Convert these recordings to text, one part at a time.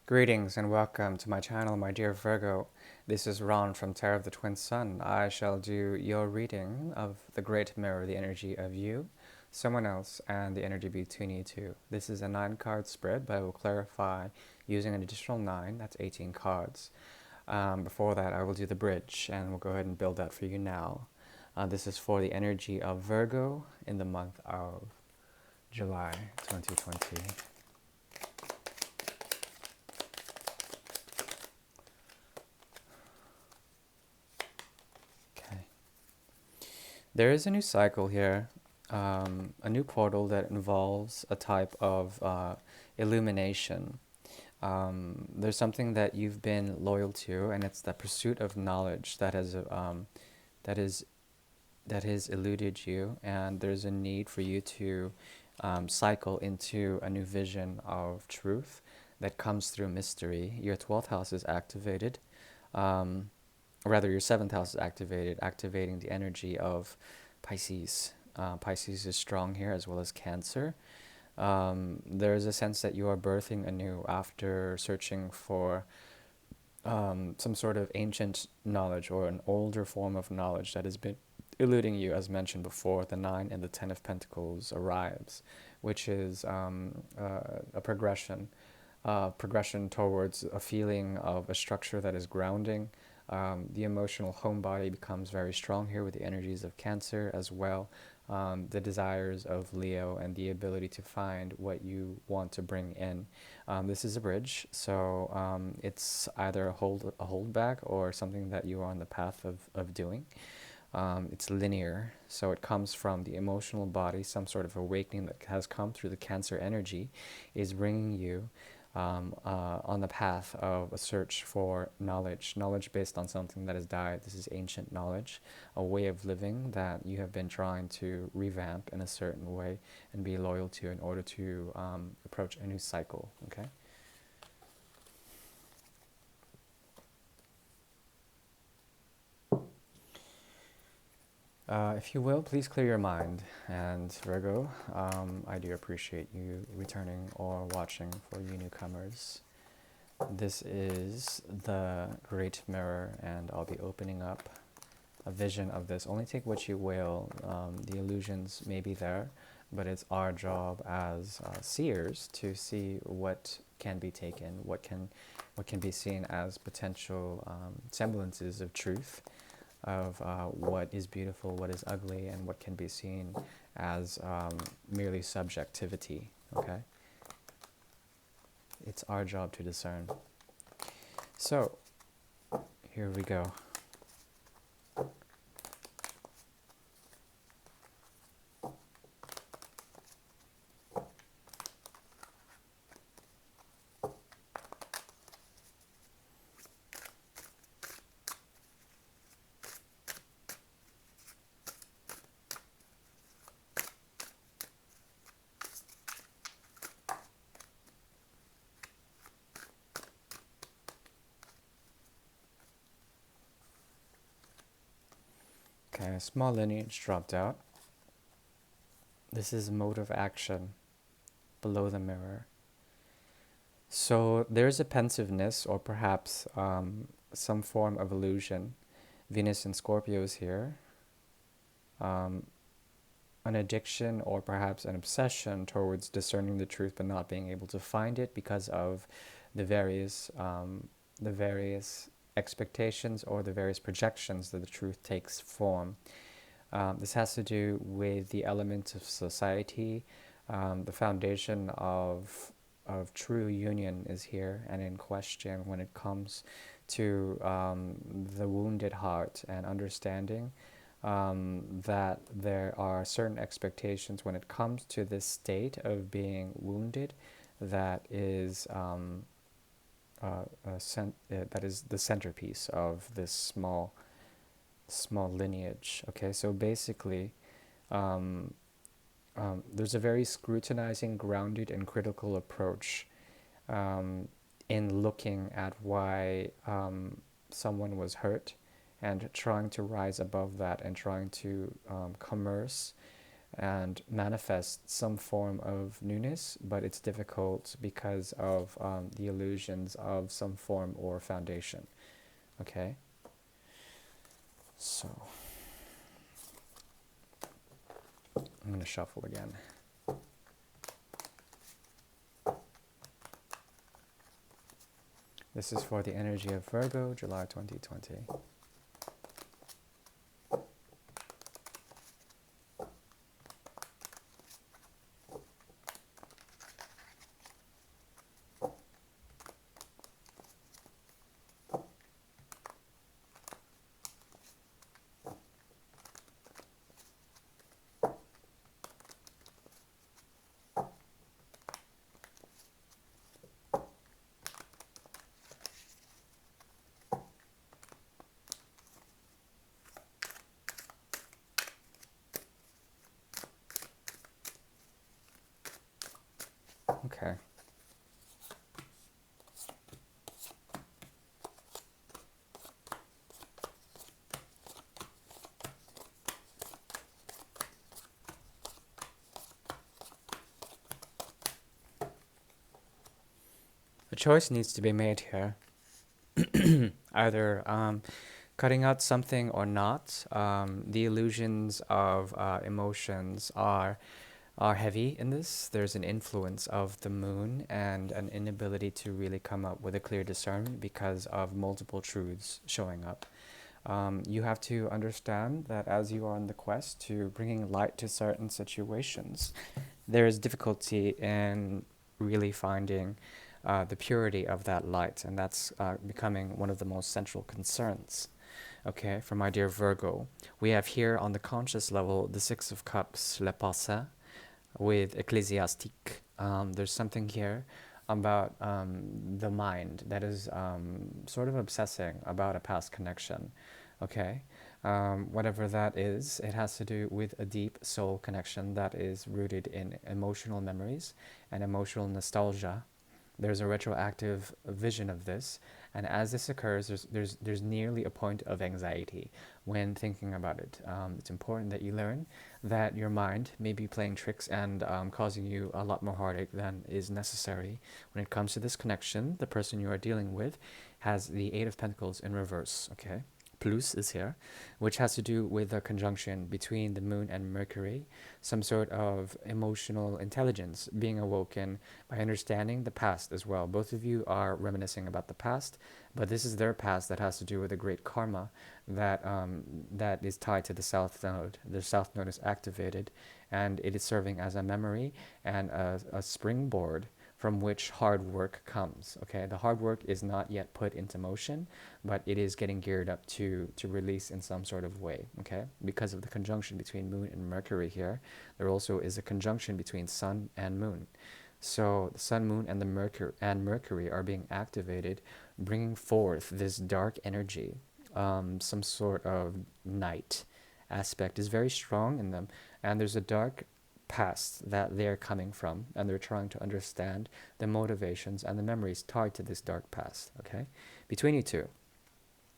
Greetings and welcome to my channel, my dear Virgo. This is Ron from Tarot of the Twin Sun. I shall do your reading of the Great Mirror, the energy of you, someone else, and the energy between you two. This is a 9-card spread, but I will clarify using an additional 9, that's 18 cards. Before that, I will do the bridge, and we'll go ahead and build that for you now. This is for the energy of Virgo in the month of July 2020. Okay. There is a new cycle here, a new portal that involves a type of illumination. There's something that you've been loyal to, and it's the pursuit of knowledge that is that has eluded you, and there's a need for you to cycle into a new vision of truth that comes through mystery. Your 12th house is activated. Um, or rather your 7th house is activated, activating the energy of Pisces. Pisces is strong here as well as Cancer. There's a sense that you are birthing anew after searching for some sort of ancient knowledge or an older form of knowledge that has been eluding you. As mentioned before, the 9 and the 10 of Pentacles arrives, which is a progression towards a feeling of a structure that is grounding. The emotional homebody becomes very strong here with the energies of Cancer as well. The desires of Leo and the ability to find what you want to bring in. This is a bridge, so it's either a hold back or something that you are on the path of doing. It's linear, so it comes from the emotional body. Some sort of awakening that has come through the Cancer energy is bringing you on the path of a search for knowledge based on something that has died. This is ancient knowledge, a way of living that you have been trying to revamp in a certain way and be loyal to in order to approach a new cycle, okay? If you will, please clear your mind. And Virgo, I do appreciate you returning or watching for you newcomers. This is the Great Mirror, and I'll be opening up a vision of this. Only take what you will. The illusions may be there, but it's our job as seers to see what can be taken, what can be seen as potential semblances of truth, of what is beautiful, what is ugly, and what can be seen as merely subjectivity. Okay, it's our job to discern. So here we go. Okay, a small lineage dropped out. This is mode of action below the mirror. So there's a pensiveness or perhaps some form of illusion. Venus and Scorpio is here. An addiction or perhaps an obsession towards discerning the truth but not being able to find it because of the various expectations or the various projections that the truth takes form. This has to do with the elements of society. The foundation of true union is here and in question when it comes to the wounded heart and understanding that there are certain expectations when it comes to this state of being wounded that is that is the centerpiece of this small lineage. Okay, so basically there's a very scrutinizing, grounded, and critical approach in looking at why someone was hurt and trying to rise above that and trying to commerce and manifest some form of newness, but it's difficult because of the illusions of some form or foundation. Okay, so I'm going to shuffle again. This is for the energy of Virgo, July 2020. Okay. A choice needs to be made here. Either cutting out something or not. The illusions of emotions are heavy in this. There's an influence of the moon and an inability to really come up with a clear discernment because of multiple truths showing up. You have to understand that as you are on the quest to bringing light to certain situations, there is difficulty in really finding the purity of that light, and that's becoming one of the most central concerns. Okay, for my dear Virgo, we have here on the conscious level the Six of Cups, Le Passé, with Ecclesiastique. There's something here about the mind that is sort of obsessing about a past connection. Okay, whatever that is, it has to do with a deep soul connection that is rooted in emotional memories and emotional nostalgia. There's a retroactive vision of this, and as this occurs, there's nearly a point of anxiety when thinking about it. It's important that you learn that your mind may be playing tricks and causing you a lot more heartache than is necessary. When it comes to this connection, the person you are dealing with has the Eight of Pentacles in reverse, okay? Plus is here, which has to do with a conjunction between the moon and Mercury, some sort of emotional intelligence being awoken by understanding the past as well. Both of you are reminiscing about the past, but this is their past that has to do with a great karma that is tied to the South Node. The South Node is activated, and it is serving as a memory and a springboard from which hard work comes. Okay, the hard work is not yet put into motion, but it is getting geared up to release in some sort of way. Okay, because of the conjunction between Moon and Mercury here, there also is a conjunction between Sun and Moon. So the Sun, Moon, and the Mercury are being activated, bringing forth this dark energy. Some sort of night aspect is very strong in them, and there's a dark past that they're coming from, and they're trying to understand the motivations and the memories tied to this dark past. Okay, between you two,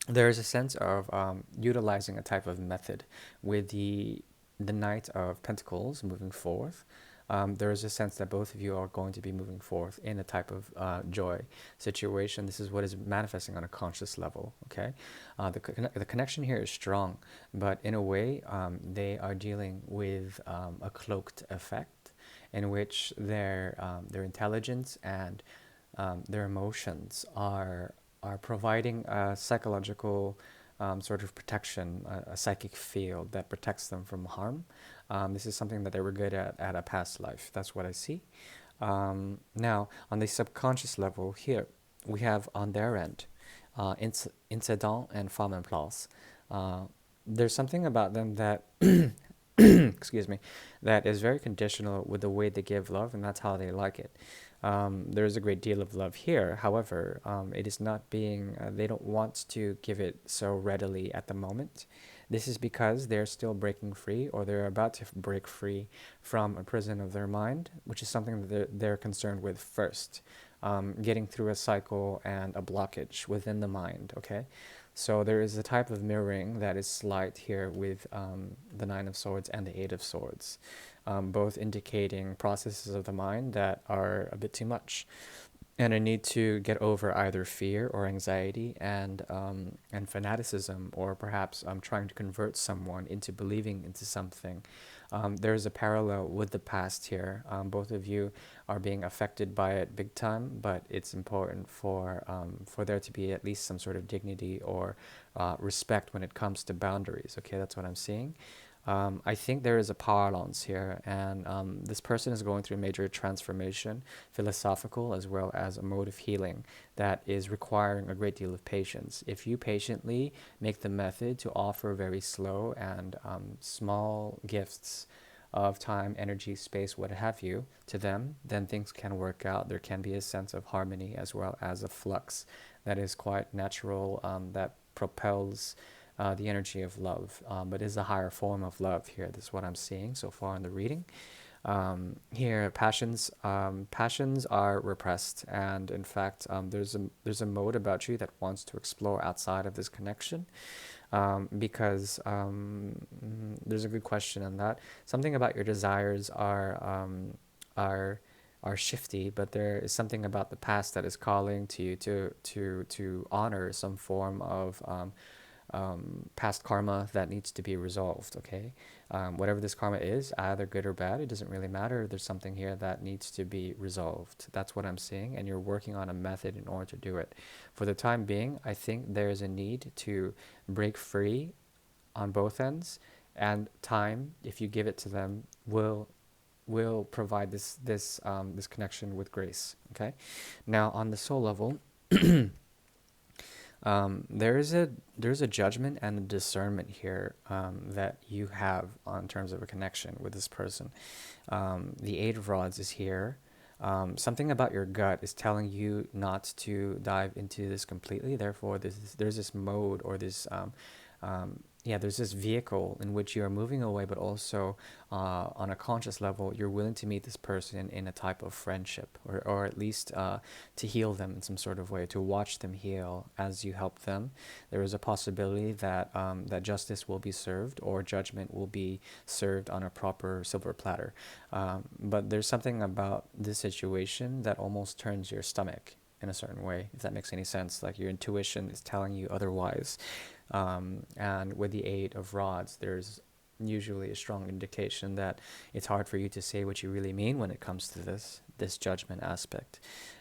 there is a sense of utilizing a type of method with the Knight of Pentacles moving forth. There is a sense that both of you are going to be moving forth in a type of joy situation. This is what is manifesting on a conscious level. Okay, the connection here is strong, but in a way, they are dealing with a cloaked effect in which their intelligence and their emotions are providing a psychological sort of protection, a psychic field that protects them from harm. This is something that they were good at a past life. That's what I see. Now, on the subconscious level here, we have on their end, incident and femme en place. There's something about them that, excuse me, that is very conditional with the way they give love, and that's how they like it. There is a great deal of love here. However, it is not being, they don't want to give it so readily at the moment. This is because they're still breaking free, or they're about to break free from a prison of their mind, which is something that they're concerned with first. Getting through a cycle and a blockage within the mind, okay? So there is a type of mirroring that is slight here with the Nine of Swords and the Eight of Swords, both indicating processes of the mind that are a bit too much, and a need to get over either fear or anxiety and fanaticism, or perhaps trying to convert someone into believing into something. There's a parallel with the past here. Both of you are being affected by it big time, but it's important for there to be at least some sort of dignity or respect when it comes to boundaries. Okay, that's what I'm seeing. I think there is a power balance here, and this person is going through a major transformation, philosophical as well as a mode of healing that is requiring a great deal of patience. If you patiently make the method to offer very slow and small gifts of time, energy, space, what have you, to them, then things can work out. There can be a sense of harmony as well as a flux that is quite natural, that propels the energy of love, but is a higher form of love here. This is what I'm seeing so far in the reading. Here, passions are repressed, and in fact, there's a mode about you that wants to explore outside of this connection, because there's a good question on that. Something about your desires are are shifty, but there is something about the past that is calling to you to honor some form of past karma that needs to be resolved. Okay, whatever this karma is, either good or bad, it doesn't really matter. There's something here that needs to be resolved. That's what I'm seeing, and you're working on a method in order to do it. For the time being, I think there's a need to break free on both ends, and time, if you give it to them, will provide this connection with grace. Okay, now on the soul level. There's a judgment and a discernment here, that you have on terms of a connection with this person. The Eight of Rods is here. Something about your gut is telling you not to dive into this completely. Therefore, there's this mode, or this there's this vehicle in which you are moving away, but also on a conscious level, you're willing to meet this person in a type of friendship, or at least to heal them in some sort of way, to watch them heal as you help them. There is a possibility that that justice will be served, or judgment will be served on a proper silver platter. But there's something about this situation that almost turns your stomach in a certain way, if that makes any sense. Like your intuition is telling you otherwise. And with the Eight of Rods, there's usually a strong indication that it's hard for you to say what you really mean when it comes to this judgment aspect.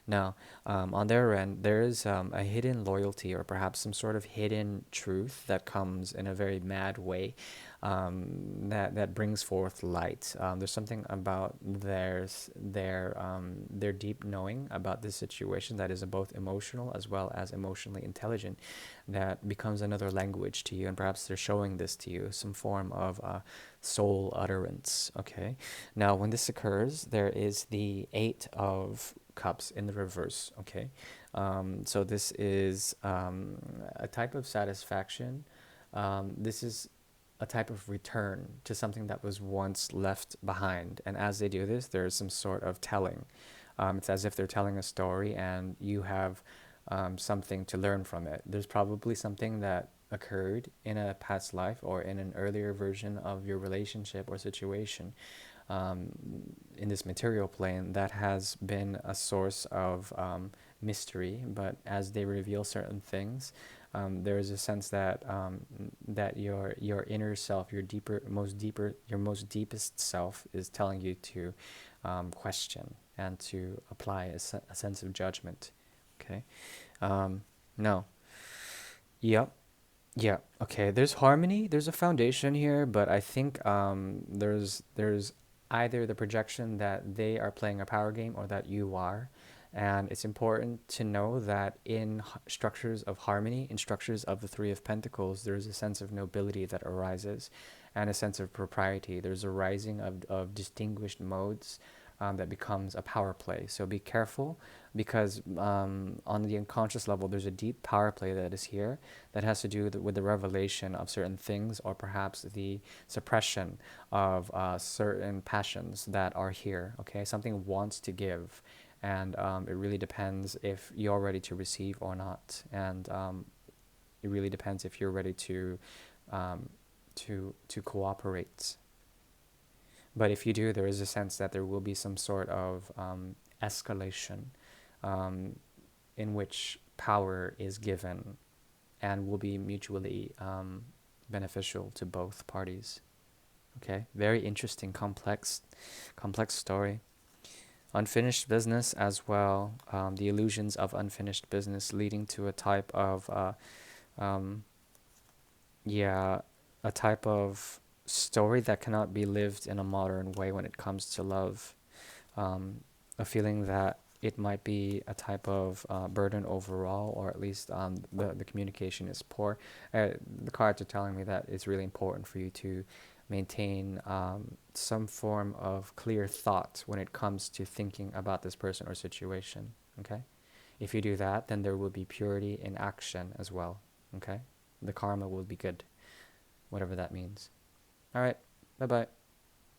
Now, on their end, there is a hidden loyalty, or perhaps some sort of hidden truth that comes in a very mad way, that brings forth light. There's something about their deep knowing about this situation that is both emotional as well as emotionally intelligent, that becomes another language to you, and perhaps they're showing this to you, some form of soul utterance. Okay, now when this occurs, there is the Eight of Cups in the reverse. Okay, so this is a type of satisfaction. This is a type of return to something that was once left behind. And as they do this, there's some sort of telling. It's as if they're telling a story, and you have something to learn from it. There's probably something that occurred in a past life, or in an earlier version of your relationship or situation, um, in this material plane, that has been a source of mystery. But as they reveal certain things, there is a sense that that your inner self, your most deepest self, is telling you to question and to apply a sense of judgment. Okay. No. Yep. Yeah. Okay. There's harmony. There's a foundation here, but I think there's either the projection that they are playing a power game, or that you are. And it's important to know that in structures of harmony, in structures of the Three of Pentacles, there's a sense of nobility that arises, and a sense of propriety. There's a rising of distinguished modes, that becomes a power play. So be careful, because on the unconscious level, there's a deep power play that is here, that has to do with the revelation of certain things, or perhaps the suppression of certain passions that are here. Okay, something wants to give, and it really depends if you're ready to receive or not. And It really depends if you're ready to um, to cooperate. But if you do, there is a sense that there will be some sort of escalation um, in which power is given and will be mutually beneficial to both parties. Okay, very interesting, complex story. Unfinished business as well. The illusions of unfinished business leading to a type of um, yeah, a type of story that cannot be lived in a modern way when it comes to love. A feeling that it might be a type of burden overall, or at least the communication is poor. The cards are telling me that it's really important for you to maintain some form of clear thought when it comes to thinking about this person or situation. Okay? If you do that, then there will be purity in action as well. Okay? The karma will be good, whatever that means. All right. Bye bye.